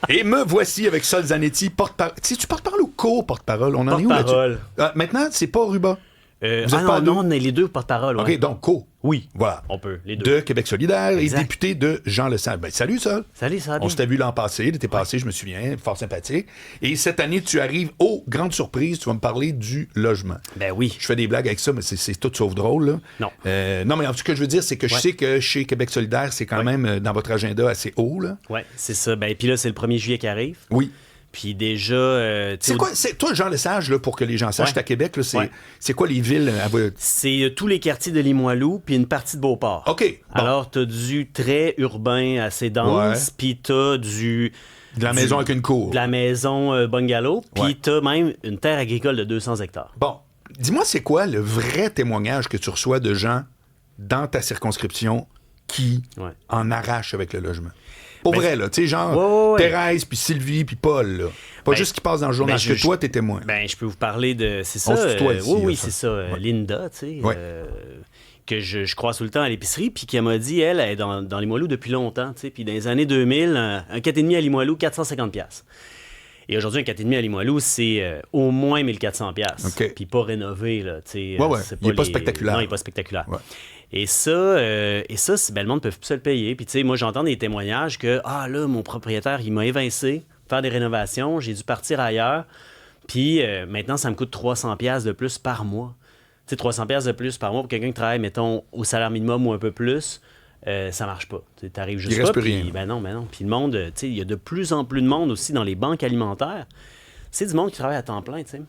Et me voici avec Sol Zanetti, porte-parole. Tu porte-parole ou co-porte-parole? On en est où Porte-parole. là-dessus? Maintenant, c'est pas Ruba. Vous êtes pas non, on est les deux porte-parole. OK, Ouais. donc co. Oui, Voilà. on peut, les deux. De Québec solidaire Exact. et député de Jean Lesage. Ben, salut, Sol. Salut, ça va On bien? s'était vu l'an passé, l'été passé, je me souviens, fort sympathique. Et cette année, tu arrives, grande surprise, tu vas me parler du logement. Ben oui. Je fais des blagues avec ça, mais c'est tout sauf drôle. Là. Non. Non, mais ce que je veux dire, c'est que je sais que chez Québec solidaire, c'est quand même dans votre agenda assez haut. Là. Oui, c'est ça. Ben, puis là, c'est le 1er juillet qui arrive. Oui. Puis déjà... C'est quoi, toi, Jean Lesage, là, pour que les gens sachent, Ouais. à Québec, là, Ouais. c'est quoi les villes? C'est tous les quartiers de Limoilou, puis une partie de Beauport. OK. Bon. Alors, t'as du très urbain assez dense, Ouais. puis t'as du... De la maison avec une cour. De la maison bungalow, puis Ouais. t'as même une terre agricole de 200 hectares. Bon, dis-moi, c'est quoi le vrai témoignage que tu reçois de gens dans ta circonscription qui Ouais. en arrachent avec le logement? Pour Ben, vrai, là, tu sais, genre ouais. Thérèse, puis Sylvie, puis Paul, là. Pas Ben, juste qui passe dans le journal, ben, parce que toi, t'es témoin. Ben, je peux vous parler de... C'est On ça. se tutoie ici, oui, là, c'est ça. Ouais. Linda, tu sais, Ouais. que je croise tout le temps à l'épicerie, puis qui m'a dit, elle est dans Limoilou depuis longtemps, tu sais, puis dans les années 2000, un 4,5 à Limoilou, 450 $. Et aujourd'hui, un 4,5 à Limoilou, c'est au moins 1400 $. OK. Puis pas rénové, là, tu sais. Ouais. c'est Il est pas spectaculaire. Non, il n'est pas spectaculaire. Ouais. Et ça, c'est ben, le monde ne peut plus se le payer. Puis, tu sais, moi, j'entends des témoignages que, là, mon propriétaire, il m'a évincé, faire des rénovations, j'ai dû partir ailleurs. Puis, maintenant, ça me coûte 300 $ de plus par mois. Tu sais, 300 $ de plus par mois pour quelqu'un qui travaille, mettons, au salaire minimum ou un peu plus, ça marche pas. Tu arrives juste Il reste pas. plus Puis, rien. ben non. Puis le monde, tu sais, il y a de plus en plus de monde aussi dans les banques alimentaires. C'est du monde qui travaille à temps plein, tu sais.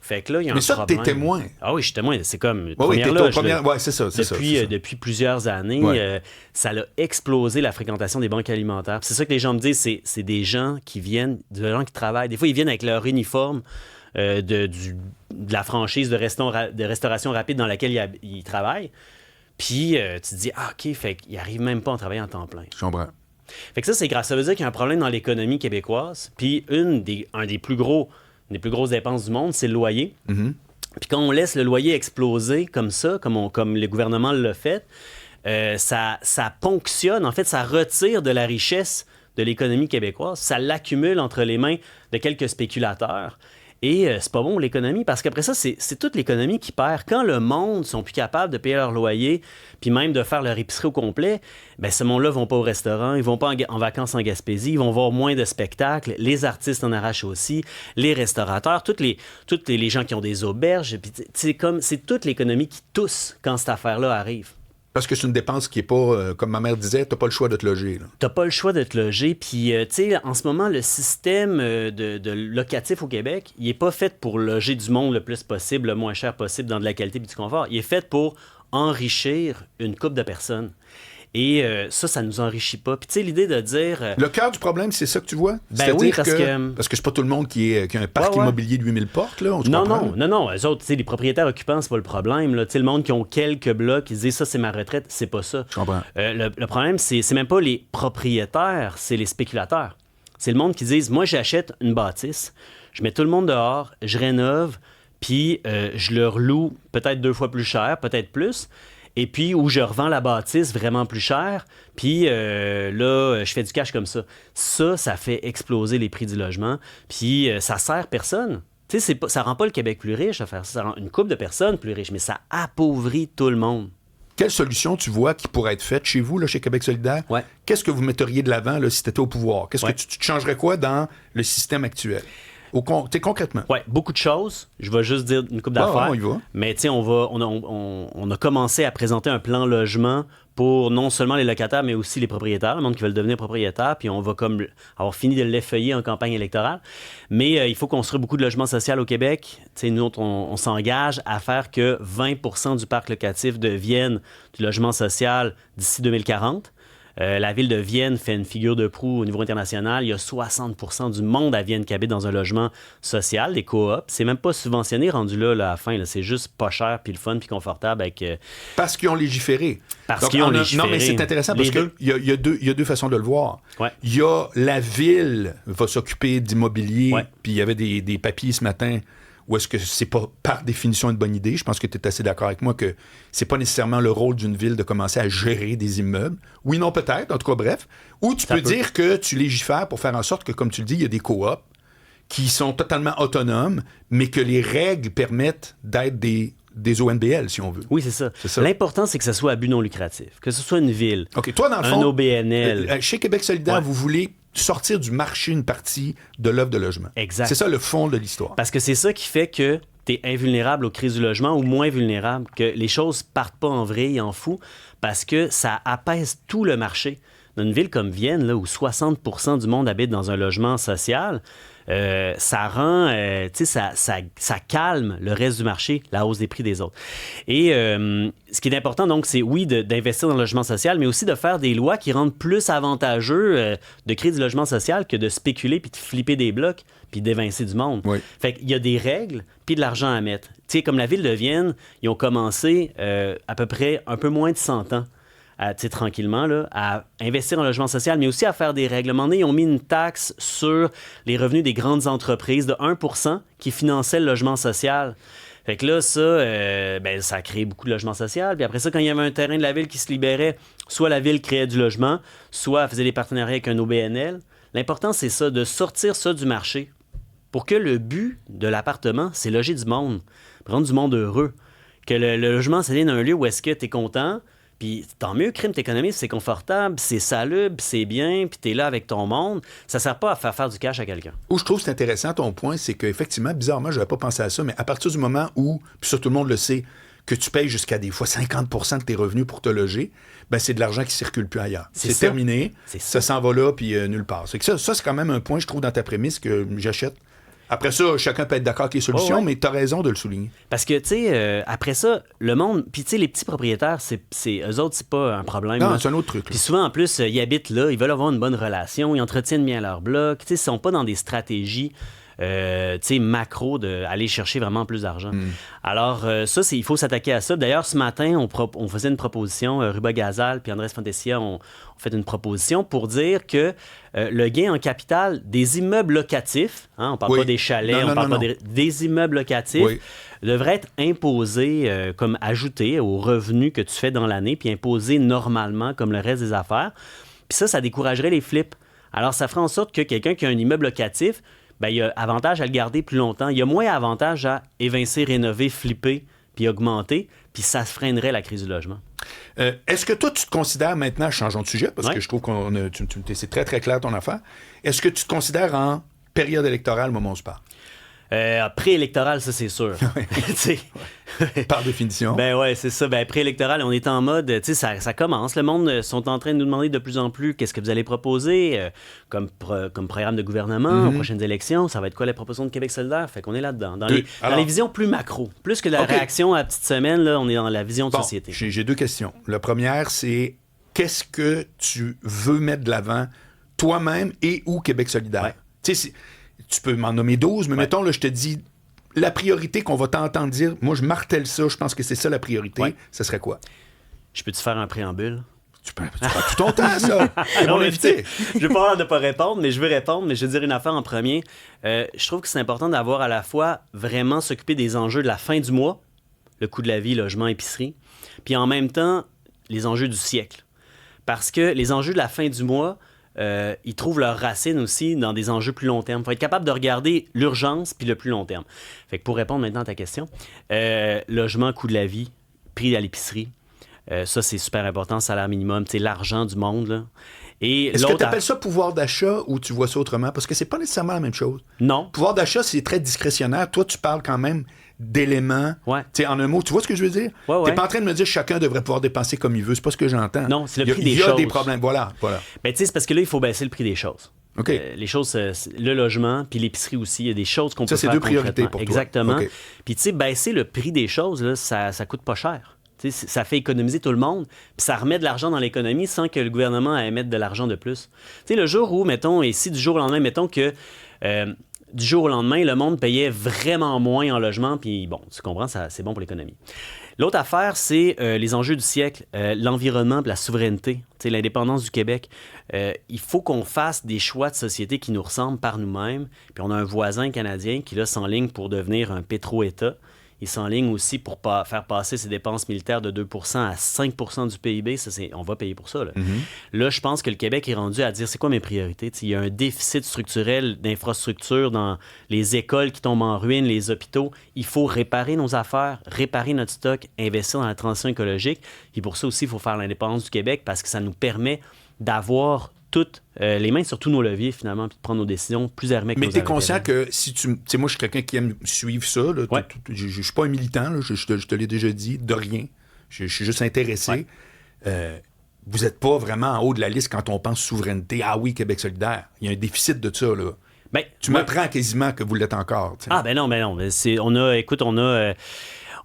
Fait que là, il y a Mais un ça, problème. t'es témoin. Ah oui, je suis témoin. C'est comme Oui, première t'es loge, première. là. Ouais, c'est ça. Depuis plusieurs années, Ouais. ça a explosé la fréquentation des banques alimentaires. Puis c'est ça que les gens me disent, c'est des gens qui viennent, des gens qui travaillent. Des fois, ils viennent avec leur uniforme de la franchise de restauration rapide dans laquelle ils travaillent. Puis tu te dis, OK, fait qu'ils n'arrivent même pas à travailler en temps plein. Je comprends. Fait que ça, c'est grave. Ça veut dire qu'il y a un problème dans l'économie québécoise. Puis une des plus grosses dépenses du monde, c'est le loyer. Mhm. Puis quand on laisse le loyer exploser comme ça, comme le gouvernement l'a fait, ça ponctionne, en fait, ça retire de la richesse de l'économie québécoise, ça l'accumule entre les mains de quelques spéculateurs. Et c'est pas bon pour l'économie, parce qu'après ça, c'est toute l'économie qui perd. Quand le monde sont plus capables de payer leur loyer, puis même de faire leur épicerie au complet, ben ce monde-là vont pas au restaurant, ils vont pas en vacances en Gaspésie, ils vont voir moins de spectacles, les artistes en arrachent aussi, les restaurateurs, toutes les gens qui ont des auberges, puis c'est toute l'économie qui tousse quand cette affaire-là arrive. Parce que c'est une dépense qui est pas, comme ma mère disait, t'as pas le choix de te loger. Là. T'as pas le choix de te loger. Puis, tu sais, en ce moment, le système de locatif au Québec, il est pas fait pour loger du monde le plus possible, le moins cher possible, dans de la qualité et du confort. Il est fait pour enrichir une couple de personnes. Et ça nous enrichit pas. Puis, tu sais, l'idée de dire... Le cœur du problème, c'est ça que tu vois? Ben oui, parce que... Parce que c'est pas tout le monde qui a un parc Ouais. immobilier de 8000 portes, là. On se Non, comprend, là. non. Eux autres, tu sais, les propriétaires occupants, c'est pas le problème. Là. Tu sais, le monde qui ont quelques blocs, ils se disent ça, c'est ma retraite, c'est pas ça. Je comprends. Le problème, c'est même pas les propriétaires, c'est les spéculateurs. C'est le monde qui disent, moi, j'achète une bâtisse, je mets tout le monde dehors, je rénove, puis je leur loue peut-être 2 fois plus cher, peut-être plus. Et puis, où je revends la bâtisse vraiment plus cher, puis là, je fais du cash comme ça. Ça fait exploser les prix du logement, puis ça sert personne. Tu sais, ça rend pas le Québec plus riche à faire ça. Ça rend une couple de personnes plus riches, mais ça appauvrit tout le monde. Quelle solution tu vois qui pourrait être faite chez vous, là, chez Québec solidaire? Ouais. Qu'est-ce que vous metteriez de l'avant là, si tu étais au pouvoir? Qu'est-ce Ouais. que tu changerais quoi dans le système actuel? Concrètement. Oui, beaucoup de choses. Je vais juste dire une couple Ah, d'affaires. on y va. Mais tu sais, on a commencé à présenter un plan logement pour non seulement les locataires, mais aussi les propriétaires, le monde qui veulent devenir propriétaire. Puis on va comme avoir fini de l'effeuiller en campagne électorale. Mais il faut construire beaucoup de logements sociaux au Québec. Tu sais, nous autres, on s'engage à faire que 20% du parc locatif devienne du logement social d'ici 2040. La ville de Vienne fait une figure de proue au niveau international. Il y a 60% du monde à Vienne qui habite dans un logement social, des coops. C'est même pas subventionné rendu là à la fin. Là. C'est juste pas cher, puis le fun, puis confortable. Avec, Parce qu'ils ont légiféré. Parce qu'ils ont légiféré. Non, mais c'est intéressant parce Les qu'il y a deux façons de le voir. Ouais. Il y a la ville va s'occuper d'immobilier, Ouais. puis il y avait des papiers ce matin ou est-ce que c'est pas par définition une bonne idée? Je pense que tu es assez d'accord avec moi que c'est pas nécessairement le rôle d'une ville de commencer à gérer des immeubles. Oui, non, peut-être, en tout cas, bref. Ou tu peux dire que tu légifères pour faire en sorte que, comme tu le dis, il y a des coops qui sont totalement autonomes, mais que les règles permettent d'être des ONBL, si on veut. Oui, c'est ça. L'important, c'est que ce soit à but non lucratif, que ce soit une ville, OK, toi, dans le un fond, OBNL. Chez Québec solidaire, vous voulez sortir du marché une partie de l'offre de logement. Exact. C'est ça le fond de l'histoire. Parce que c'est ça qui fait que tu es invulnérable aux crises du logement ou moins vulnérable, que les choses partent pas en vrille, en fou, parce que ça apaise tout le marché. Dans une ville comme Vienne, là, où 60% du monde habite dans un logement social, ça rend, ça calme le reste du marché, la hausse des prix des autres. Et ce qui est important, donc, c'est oui, d'investir dans le logement social, mais aussi de faire des lois qui rendent plus avantageux de créer du logement social que de spéculer puis de flipper des blocs puis d'évincer du monde. Oui. Fait qu'il y a des règles puis de l'argent à mettre. Tu sais, comme la ville de Vienne, ils ont commencé à peu près un peu moins de 100 ans. Tranquillement, là, à investir en logement social, mais aussi à faire des règlements. Ils ont mis une taxe sur les revenus des grandes entreprises de 1% qui finançait le logement social. Fait que là, ça a créé beaucoup de logements sociaux. Puis après ça, quand il y avait un terrain de la ville qui se libérait, soit la ville créait du logement, soit elle faisait des partenariats avec un OBNL. L'important, c'est ça, de sortir ça du marché pour que le but de l'appartement, c'est loger du monde, rendre du monde heureux. Que le logement, ça devienne un lieu où est-ce que tu es content. Puis tant mieux, crime, t'économises, c'est confortable, c'est salubre, c'est bien, puis t'es là avec ton monde. Ça sert pas à faire du cash à quelqu'un. Où je trouve que c'est intéressant ton point, c'est qu'effectivement, bizarrement, je n'avais pas pensé à ça, mais à partir du moment où, puis ça tout le monde le sait, que tu payes jusqu'à des fois 50% de tes revenus pour te loger, ben c'est de l'argent qui circule plus ailleurs. C'est terminé, ça s'en va là, puis nulle part. C'est que ça, c'est quand même un point, je trouve, dans ta prémisse que j'achète. Après ça, chacun peut être d'accord avec les solutions, mais tu as raison de le souligner. Parce que, tu sais, après ça, le monde... Puis, tu sais, les petits propriétaires, eux autres, c'est pas un problème. Non, là. c'est un autre truc. Puis souvent, en plus, ils habitent là, ils veulent avoir une bonne relation, ils entretiennent bien leur bloc. Tu sais, ils sont pas dans des stratégies... macro d'aller chercher vraiment plus d'argent. Alors, ça, il faut s'attaquer à ça. D'ailleurs, ce matin, on faisait une proposition, Ruba Gazal puis Andrés Fantesia ont fait une proposition pour dire que le gain en capital des immeubles locatifs, on parle pas des chalets, on parle pas des immeubles locatifs, devrait être imposé comme ajouté aux revenus que tu fais dans l'année, puis imposé normalement comme le reste des affaires. Puis ça découragerait les flips. Alors, ça ferait en sorte que quelqu'un qui a un immeuble locatif, il y a avantage à le garder plus longtemps. Il y a moins avantage à évincer, rénover, flipper, puis augmenter, puis ça freinerait la crise du logement. Est-ce que toi, tu te considères maintenant, changeons de sujet, parce que je trouve que c'est très, très clair ton affaire, est-ce que tu te considères en période électorale au moment où on se parle? Préélectoral, ça, c'est sûr. Par définition. Ouais, c'est ça. Préélectoral, on est en mode, ça commence. Le monde sont en train de nous demander de plus en plus qu'est-ce que vous allez proposer comme programme de gouvernement aux prochaines élections. Ça va être quoi la proposition de Québec solidaire? Fait qu'on est là-dedans. Dans les visions plus macro. Plus que la réaction à la petite semaine, là, on est dans la vision de société. J'ai deux questions. La première, c'est qu'est-ce que tu veux mettre de l'avant toi-même et ou Québec solidaire? Tu peux m'en nommer 12, mais mettons, là, je te dis, la priorité qu'on va t'entendre dire, moi, je martèle ça, je pense que c'est ça la priorité, ça serait quoi? Je peux-tu faire un préambule? Tu prends tout ton temps, ça! C'est mon invité! Je n'ai pas l'air de ne pas répondre, mais je veux répondre, mais je vais dire une affaire en premier. Je trouve que c'est important d'avoir à la fois vraiment s'occuper des enjeux de la fin du mois, le coût de la vie, logement, épicerie, puis en même temps, les enjeux du siècle. Parce que les enjeux de la fin du mois, ils trouvent leurs racines aussi dans des enjeux plus long terme. Il faut être capable de regarder l'urgence puis le plus long terme. Fait que pour répondre maintenant à ta question, logement, coût de la vie, prix à l'épicerie, ça c'est super important, salaire minimum, l'argent du monde. Là. Et est-ce que tu appelles ça pouvoir d'achat ou tu vois ça autrement? Parce que c'est pas nécessairement la même chose. Non. Pouvoir d'achat, c'est très discrétionnaire. Toi, tu parles quand même d'éléments. Ouais. En un mot, tu vois ce que je veux dire? Ouais. T'es pas en train de me dire que chacun devrait pouvoir dépenser comme il veut. C'est pas ce que j'entends. Non, c'est le prix des choses. Il y a des problèmes. Voilà. C'est parce que là, il faut baisser le prix des choses. OK. Les choses, le logement, puis l'épicerie aussi, il y a des choses qu'on peut faire. Ça, c'est deux priorités pour toi. Exactement. Okay. Puis, baisser le prix des choses, là, ça coûte pas cher. Ça fait économiser tout le monde, puis ça remet de l'argent dans l'économie sans que le gouvernement ait à mettre de l'argent de plus. Le jour où, mettons, et si du jour au lendemain, mettons que du jour au lendemain, le monde payait vraiment moins en logement, puis bon, tu comprends, c'est bon pour l'économie. L'autre affaire, c'est les enjeux du siècle, l'environnement et la souveraineté, l'indépendance du Québec. Il faut qu'on fasse des choix de société qui nous ressemblent par nous-mêmes. Puis on a un voisin canadien qui, là, s'enligne pour devenir un pétro-État. Il s'enligne aussi pour faire passer ses dépenses militaires de 2% à 5% du PIB. Ça, on va payer pour ça. Là. Là, je pense que le Québec est rendu à dire, c'est quoi mes priorités? Il y a un déficit structurel d'infrastructures dans les écoles qui tombent en ruine, les hôpitaux. Il faut réparer nos affaires, réparer notre stock, investir dans la transition écologique. Et pour ça aussi, il faut faire l'indépendance du Québec parce que ça nous permet d'avoir toutes les mains sur tous nos leviers, finalement, puis de prendre nos décisions plus armées que nos Mais tu es conscient que si tu sais, moi, je suis quelqu'un qui aime suivre ça. Là, ouais. Je suis pas un militant, là, je te l'ai déjà dit, de rien. Je suis juste intéressé. Ouais. Vous n'êtes pas vraiment en haut de la liste quand on pense souveraineté. Ah oui, Québec solidaire. Il y a un déficit de ça, là. Ben, tu m'apprends quasiment que vous l'êtes encore. T'sais. Ah, ben non.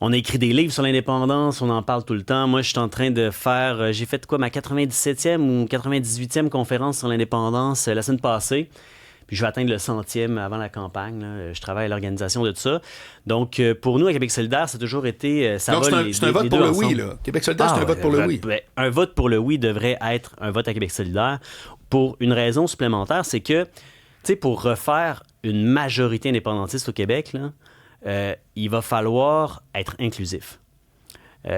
On a écrit des livres sur l'indépendance, on en parle tout le temps. Moi, je suis en train de faire... j'ai fait ma 97e ou 98e conférence sur l'indépendance la semaine passée. Puis je vais atteindre le 100e avant la campagne. Là. Je travaille à l'organisation de tout ça. Donc, pour nous, à Québec solidaire, ça a toujours été... c'est un vote pour le oui, là. Québec solidaire, c'est un vote pour le oui. Ben, un vote pour le oui devrait être un vote à Québec solidaire pour une raison supplémentaire, c'est que, tu sais, pour refaire une majorité indépendantiste au Québec, là, il va falloir être inclusif.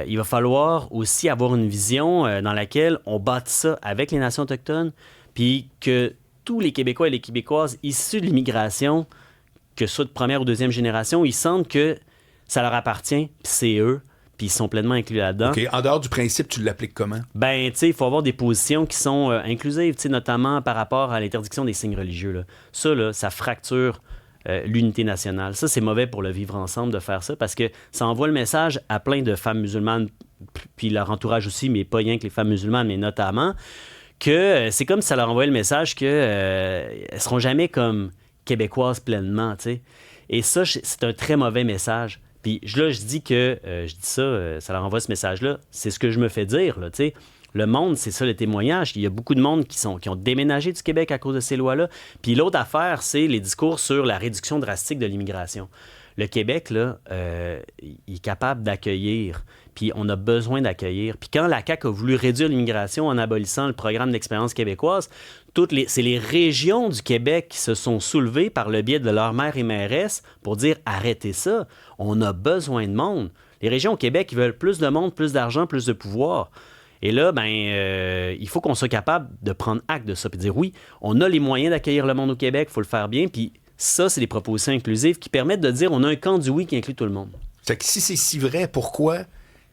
Il va falloir aussi avoir une vision dans laquelle on bâtit ça avec les nations autochtones, puis que tous les Québécois et les Québécoises issus de l'immigration, que ce soit de première ou deuxième génération, ils sentent que ça leur appartient, puis c'est eux, puis ils sont pleinement inclus là-dedans. OK. En dehors du principe, tu l'appliques comment? Ben, tu sais, il faut avoir des positions qui sont inclusives, tu sais, notamment par rapport à l'interdiction des signes religieux. Là. Ça, là, ça fracture l'unité nationale. Ça, c'est mauvais pour le vivre ensemble de faire ça parce que ça envoie le message à plein de femmes musulmanes, puis leur entourage aussi, mais pas rien que les femmes musulmanes, mais notamment, que c'est comme si ça leur envoyait le message qu'elles ne seront jamais comme québécoises pleinement, tu sais. Et ça, c'est un très mauvais message. Puis là, je dis que, ça leur envoie ce message-là. C'est ce que je me fais dire, là, tu sais. Le monde, c'est ça le témoignage. Il y a beaucoup de monde qui ont déménagé du Québec à cause de ces lois-là. Puis l'autre affaire, c'est les discours sur la réduction drastique de l'immigration. Le Québec, là, il est capable d'accueillir. Puis on a besoin d'accueillir. Puis quand la CAQ a voulu réduire l'immigration en abolissant le programme d'expérience québécoise, c'est les régions du Québec qui se sont soulevées par le biais de leurs maires et mairesses pour dire « arrêtez ça, on a besoin de monde ». Les régions au Québec, ils veulent plus de monde, plus d'argent, plus de pouvoir. Et là, il faut qu'on soit capable de prendre acte de ça et de dire oui, on a les moyens d'accueillir le monde au Québec, il faut le faire bien. Puis ça, c'est des propositions inclusives qui permettent de dire on a un camp du oui qui inclut tout le monde. C'est que si c'est si vrai, pourquoi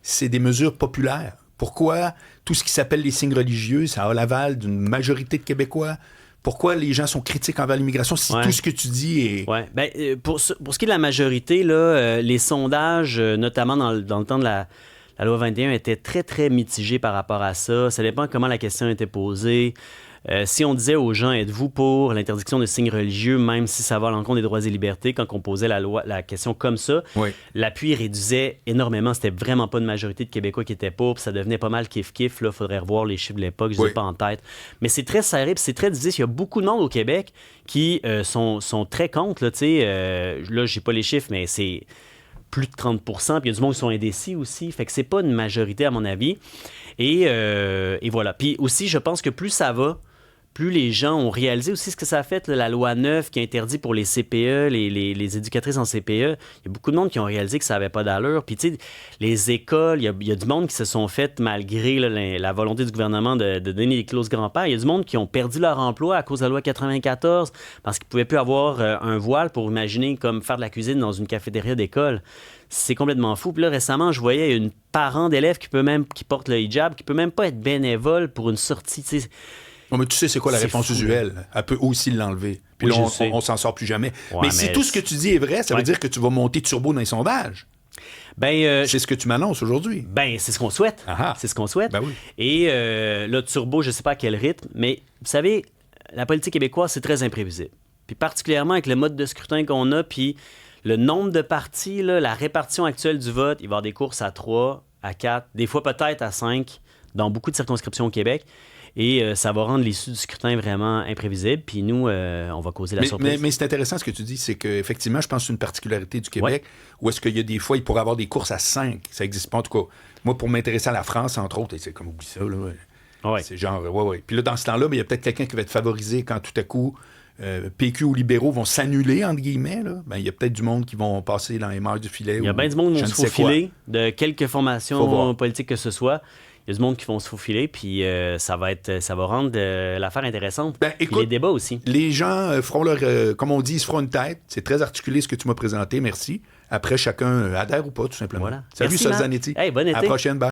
c'est des mesures populaires? Pourquoi tout ce qui s'appelle les signes religieux, ça a l'aval d'une majorité de Québécois? Pourquoi les gens sont critiques envers l'immigration si tout ce que tu dis est... Oui. Pour ce qui est de la majorité, là, les sondages, notamment dans le temps de la loi 21 était très, très mitigée par rapport à ça. Ça dépend comment la question était posée. Si on disait aux gens, êtes-vous pour l'interdiction de signes religieux, même si ça va à l'encontre des droits et libertés, quand on posait la question comme ça, l'appui réduisait énormément. C'était vraiment pas une majorité de Québécois qui étaient pour, puis ça devenait pas mal kiff-kiff. Il faudrait revoir les chiffres de l'époque, je ne les ai pas en tête. Mais c'est très serré, puis c'est très divisé. Il y a beaucoup de monde au Québec qui sont très contre. Là, j'ai pas les chiffres, mais c'est plus de 30 %, puis il y a du monde qui sont indécis aussi. Fait que c'est pas une majorité, à mon avis. Et voilà. Puis aussi, je pense que plus ça va, plus les gens ont réalisé aussi ce que ça a fait, la loi 9 qui interdit pour les CPE, les éducatrices en CPE. Il y a beaucoup de monde qui ont réalisé que ça n'avait pas d'allure. Puis, tu sais, les écoles, il y a du monde qui se sont fait, malgré la volonté du gouvernement de donner des clauses grand-père, il y a du monde qui ont perdu leur emploi à cause de la loi 94 parce qu'ils ne pouvaient plus avoir un voile pour imaginer comme faire de la cuisine dans une cafétéria d'école. C'est complètement fou. Puis là, récemment, je voyais une parent d'élève qui porte le hijab, qui peut même pas être bénévole pour une sortie, tu sais. Non, mais tu sais, c'est quoi la réponse usuelle? Elle peut aussi l'enlever. Puis là, on s'en sort plus jamais. Ouais, mais si tout ce que tu dis est vrai, ça veut dire que tu vas monter turbo dans les sondages. C'est ce que tu m'annonces aujourd'hui. C'est ce qu'on souhaite. Aha. C'est ce qu'on souhaite. Ben oui. Et là, turbo, je ne sais pas à quel rythme, mais vous savez, la politique québécoise, c'est très imprévisible. Puis particulièrement avec le mode de scrutin qu'on a, puis le nombre de partis, là, la répartition actuelle du vote, il va y avoir des courses à 3, à 4, des fois peut-être à 5, dans beaucoup de circonscriptions au Québec. Et ça va rendre l'issue du scrutin vraiment imprévisible. Puis nous, on va causer la surprise. Mais c'est intéressant ce que tu dis, c'est qu'effectivement, je pense que c'est une particularité du Québec, où est-ce qu'il y a des fois, il pourrait y avoir des courses à 5. Ça n'existe pas. En tout cas, moi, pour m'intéresser à la France, entre autres, et c'est comme, oublie ça, là. Ouais. C'est genre, ouais. Puis là, dans ce temps-là, il y a peut-être quelqu'un qui va être favorisé quand tout à coup, PQ ou libéraux vont s'annuler, entre guillemets. Là. Ben, il y a peut-être du monde qui vont passer dans les mailles du filet. Il y a bien du monde qui vont se faufiler, de quelque formation politique que ce soit. Il y a du monde qui vont se faufiler, puis ça va rendre l'affaire intéressante. Ben, écoute, les débats aussi. Les gens feront leur... comme on dit, ils se feront une tête. C'est très articulé ce que tu m'as présenté, merci. Après, chacun adhère ou pas, tout simplement. Voilà. Salut, Sol Zanetti. Hey, bon été. À la prochaine, bye.